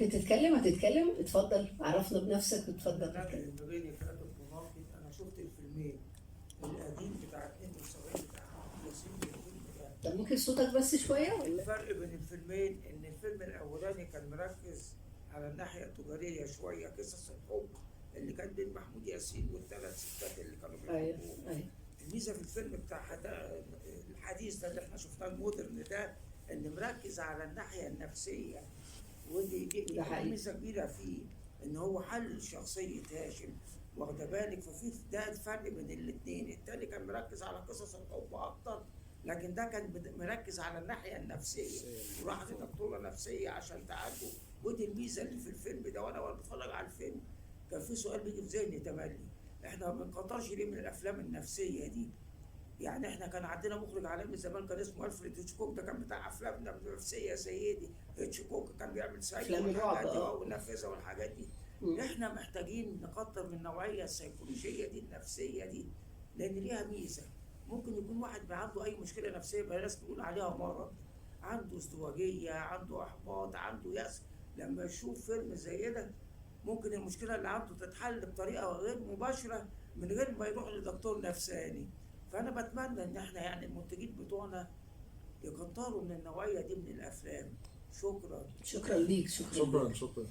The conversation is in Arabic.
ممكن تتكلم؟ هتتكلم؟ اتفضل، عرفنا بنفسك واتفضل أنا اتكلم. المباني كاتب مناقد. أنا شفت الفيلمين القديم بتاع 72 بتاع أحمد ياسين والفيلم ده. طب ممكن صوتك بس شوية ولا؟ الفرق بين الفيلمين إن الفيلم الأولاني كان مركز على الناحية التجارية شوية، قصص الحب اللي كان بين محمود ياسين والثلاث ستات اللي كانوا ايوه بيحبوه. ايوه. الميزة في الفيلم بتاع الحديث ده اللي احنا شفناه المودرن ده إن مركز على الناحية النفسية، ودي ده حقيقي. ميزة كبيرة فيه إن هو حل شخصية هاشم، واخدة بالك؟ ففي ده الفرق بين الاتنين. التاني كان مركز على قصص الحب أكتر، لكن ده كان مركز على الناحية النفسية وراح لدكتورة نفسية عشان تعالجه. ودي الميزة اللي في الفيلم ده. وأنا بتفرج على الفيلم كان في سؤال بيجي في ذهني تملي، إحنا ما بنكترش ليه من الأفلام النفسية دي؟ يعني احنا كان عندنا مخرج عالمي زمان كان اسمه الفريد هيتشكوك، ده كان بتاع افلام نفسيه زي دي. هيتشكوك كان بيعمل سايكو أفلام الرعب، والحاجات دي اه. والنافذه والحاجات دي. احنا محتاجين نكتر من النوعيه السيكولوجيه دي النفسيه دي، لان ليها ميزه. ممكن يكون واحد عنده اي مشكله نفسيه بقى الناس بتقول عليها مرض، عنده ازدواجيه، عنده احباط، عنده يأس، لما يشوف فيلم زي ده ممكن المشكله اللي عنده تتحل بطريقه غير مباشره من غير ما يروح لدكتور نفساني. فأنا بتمنى إن إحنا يعني المنتجين بتوعنا يكتروا من النوعية دي من الأفلام. شكرا. شكرا ليك، شكرا. شكرا شكرا.